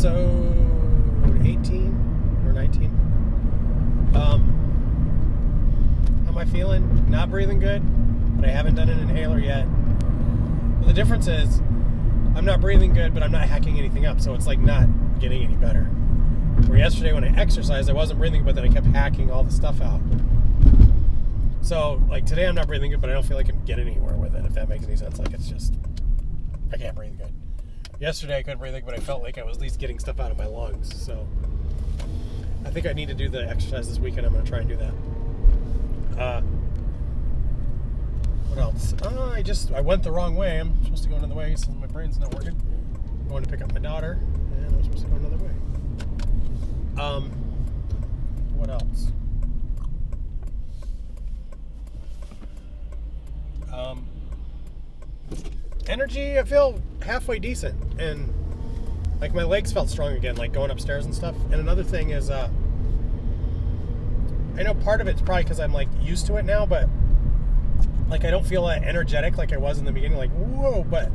episode 18 or 19. How am I feeling? Not breathing good, but I haven't done an inhaler yet. But the difference is, I'm not breathing good, but I'm not hacking anything up, so it's like not getting any better. Where yesterday when I exercised, I wasn't breathing, but then I kept hacking all the stuff out. So, like, today I'm not breathing good, but I don't feel like I can get anywhere with it, if that makes any sense. Like, it's just, I can't breathe good. Yesterday I couldn't breathe good, but I felt like I was at least getting stuff out of my lungs. So, I think I need to do the exercise this weekend. I'm going to try and do that. What else? I went the wrong way. I'm supposed to go another way since my brain's not working. I'm going to pick up my daughter, and I'm supposed to go another way. What else? Energy, I feel halfway decent, and like my legs felt strong again, like going upstairs and stuff. And another thing is, I know part of it's probably because I'm like used to it now, but like I don't feel energetic like I was in the beginning, like whoa, but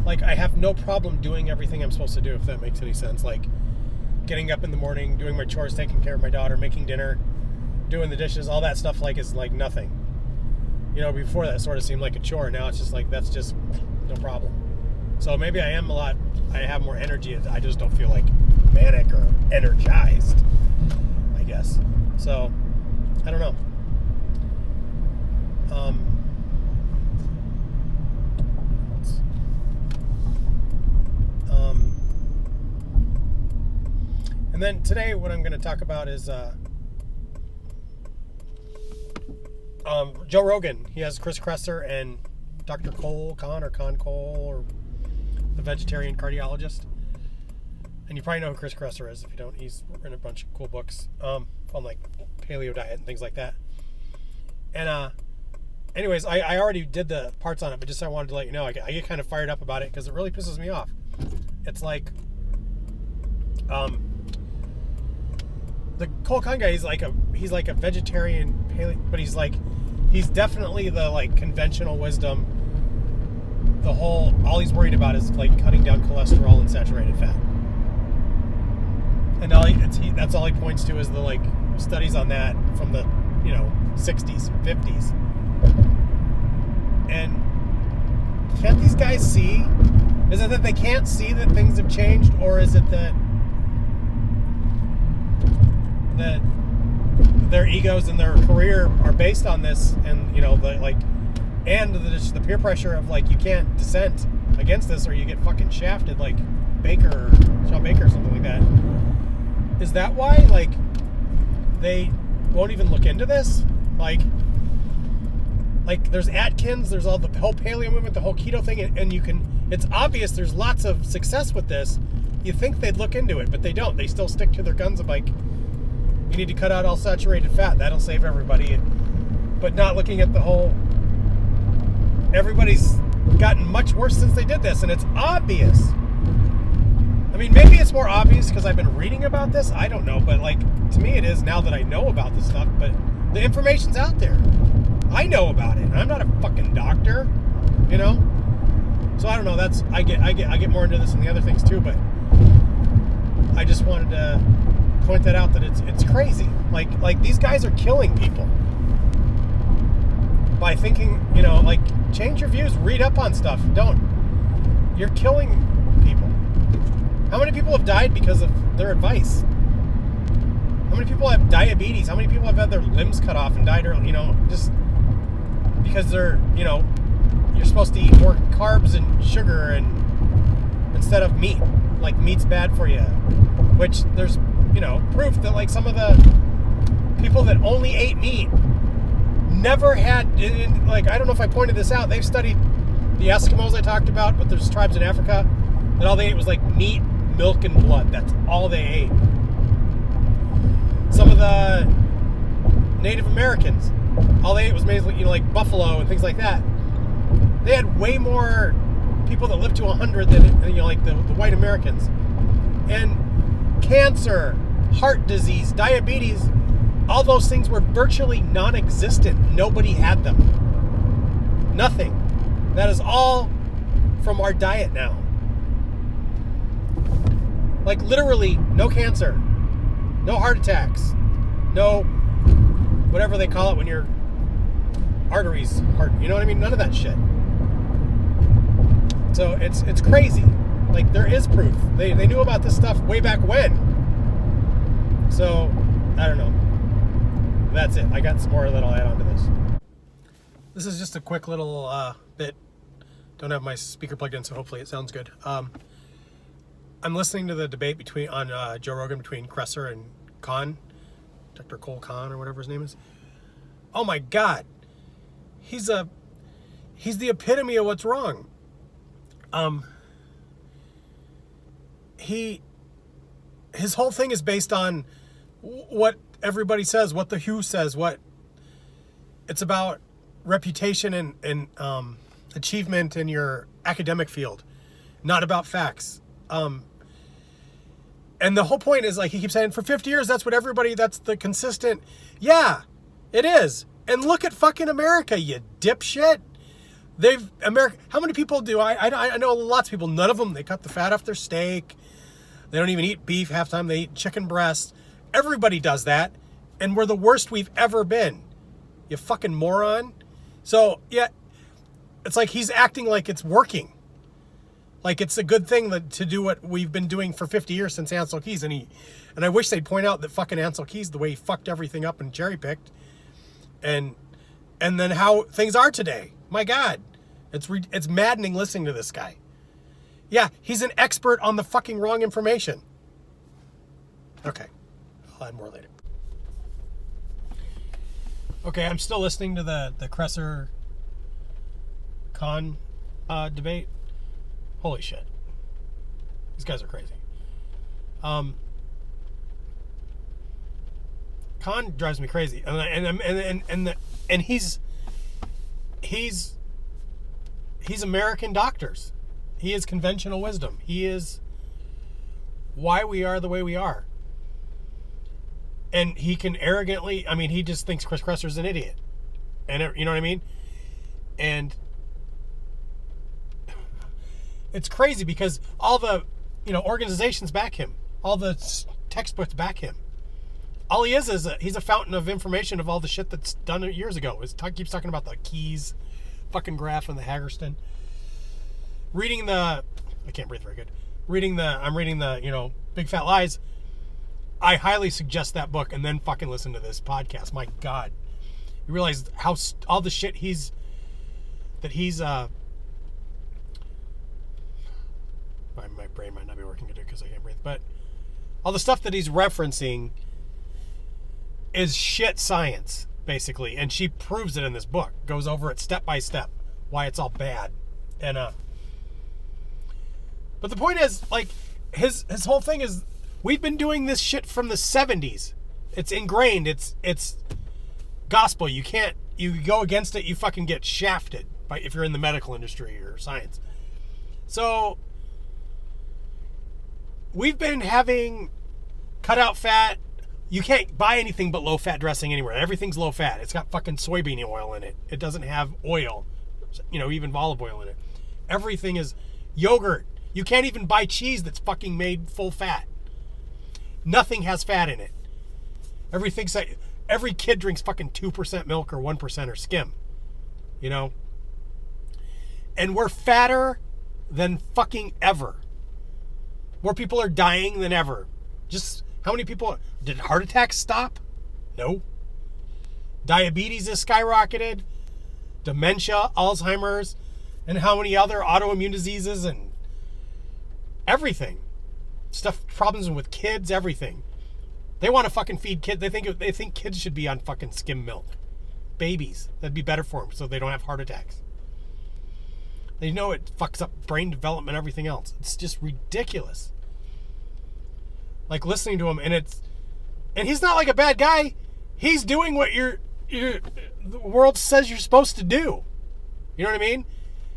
like I have no problem doing everything I'm supposed to do, if that makes any sense. Like getting up in the morning, doing my chores, taking care of my daughter, making dinner, doing the dishes, all that stuff like is like nothing. You know, before that sort of seemed like a chore. Now it's just like, that's just no problem. So maybe I have more energy. I just don't feel like manic or energized, I guess. So, I don't know. And then today what I'm going to talk about is Joe Rogan. He has Chris Kresser and Dr. Kahn or the vegetarian cardiologist. And you probably know who Chris Kresser is. If you don't, he's written a bunch of cool books on like paleo diet and things like that. And anyways, I already did the parts on it, but just I wanted to let you know, I get kind of fired up about it because it really pisses me off. It's like, the Kahn guy, he's like a vegetarian paleo, but he's definitely the like conventional wisdom. All he's worried about is like cutting down cholesterol and saturated fat. And that's all he points to is the like studies on that from the 60s, 50s. And can't these guys see? Is it that they can't see that things have changed, or is it that their egos and their career are based on this, and the peer pressure of like you can't dissent against this or you get fucking shafted like Sean Baker or something like that? Is that why like they won't even look into this? Like there's Atkins, there's all the whole paleo movement, the whole keto thing, and it's obvious there's lots of success with this. You think they'd look into it, but they don't. They still stick to their guns of like, you need to cut out all saturated fat. That'll save everybody. But not looking at the whole, everybody's gotten much worse since they did this, and it's obvious. I mean, maybe it's more obvious because I've been reading about this. I don't know, but like to me it is now that I know about this stuff, but the information's out there. I know about it. I'm not a fucking doctor, So I don't know, I get more into this and the other things too, but I just wanted to point that out, that it's crazy. Like these guys are killing people by thinking, like change your views, read up on stuff. You're killing people. How many people have died because of their advice? How many people have diabetes? How many people have had their limbs cut off and died early? Just because they're, you're supposed to eat more carbs and sugar and instead of meat. Like meat's bad for you, which there's proof that like some of the people that only ate meat never had, like, I don't know if I pointed this out, they've studied the Eskimos I talked about, but there's tribes in Africa that all they ate was like meat, milk, and blood. That's all they ate. Some of the Native Americans, all they ate was mainly, like buffalo and things like that. They had way more people that lived to 100 than, like the white Americans. And cancer, heart disease, diabetes, all those things were virtually non-existent. Nobody had them. Nothing. That is all from our diet now. Like literally no cancer, no heart attacks, no whatever they call it when your arteries heart, you know what I mean? None of that shit. So it's crazy. Like there is proof. They knew about this stuff way back when. So I don't know. That's it. I got some more that I'll add on to this. This is just a quick little bit. Don't have my speaker plugged in, so hopefully it sounds good. I'm listening to the debate on Joe Rogan between Kresser and Kahn, Dr. Cole Kahn or whatever his name is. Oh my God, he's the epitome of what's wrong. His whole thing is based on what everybody says, what the WHO says, what it's about reputation and achievement in your academic field, not about facts. And the whole point is, like, he keeps saying, for 50 years, that's the consistent. Yeah, it is. And look at fucking America, you dipshit. How many people do? I know lots of people, none of them, they cut the fat off their steak. They don't even eat beef half the time. They eat chicken breast. Everybody does that. And we're the worst we've ever been. You fucking moron. So, yeah, it's like he's acting like it's working. Like it's a good thing to do what we've been doing for 50 years since Ansel Keys. And I wish they'd point out that fucking Ansel Keys, the way he fucked everything up and cherry picked. And then how things are today. My God. It's maddening listening to this guy. Yeah, he's an expert on the fucking wrong information. Okay. I'll add more later. Okay, I'm still listening to the Kresser Kahn debate. Holy shit. These guys are crazy. Kahn drives me crazy. And he's American doctors. He is conventional wisdom. He is why we are the way we are. And he can arrogantly, he just thinks Chris Kresser's an idiot. And you know what I mean? And it's crazy because all the, organizations back him. All the textbooks back him. All he is he's a fountain of information of all the shit that's done years ago. Keeps talking about the Keys fucking graph and the Hagerston. I can't breathe very good. I'm reading the, Big Fat Lies. I highly suggest that book and then fucking listen to this podcast. My God. You realize how all the shit he's my brain might not be working good because I can't breathe, but all the stuff that he's referencing is shit science, basically, and she proves it in this book. Goes over it step by step, why it's all bad. And but the point is, like, his whole thing is we've been doing this shit from the 70s. It's ingrained. It's gospel. You go against it, you fucking get shafted if you're in the medical industry or science. So we've been having cut out fat. You can't buy anything but low fat dressing anywhere. Everything's low fat. It's got fucking soybean oil in it. It doesn't have oil, even olive oil in it. Everything is yogurt. You can't even buy cheese that's fucking made full fat. Nothing has fat in it. Every kid drinks fucking 2% milk or 1% or skim. And we're fatter than fucking ever. More people are dying than ever. Just how many people... Did heart attacks stop? No. Diabetes has skyrocketed. Dementia, Alzheimer's, and how many other autoimmune diseases and everything. Problems with kids, everything. They want to fucking feed kids. They think kids should be on fucking skim milk. Babies. That'd be better for them so they don't have heart attacks. They know it fucks up brain development, everything else. It's just ridiculous. Like listening to him, and he's not like a bad guy. He's doing what the world says you're supposed to do. You know what I mean?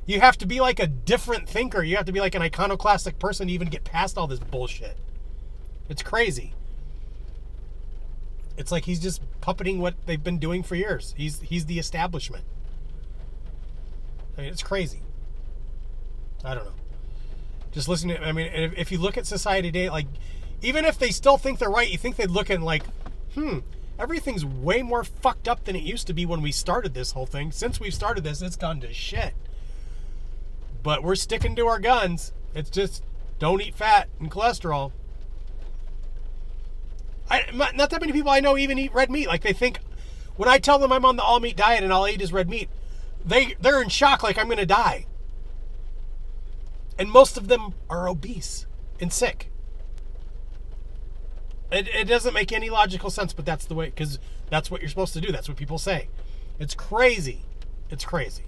You have to be like a different thinker. You have to be like an iconoclastic person to even get past all this bullshit. It's crazy. It's like he's just puppeting what they've been doing for years. He's the establishment. It's crazy. I don't know. Just listen to, I mean, if you look at society today, like, even if they still think they're right, you think they'd look and like, everything's way more fucked up than it used to be when we started this whole thing. Since we've started this, it's gone to shit. But we're sticking to our guns. It's just, don't eat fat and cholesterol. Not that many people I know even eat red meat. Like, they think, when I tell them I'm on the all-meat diet and all I eat is red meat, they're in shock like I'm going to die. And most of them are obese and sick. It doesn't make any logical sense, but that's the way, because that's what you're supposed to do. That's what people say. It's crazy. It's crazy.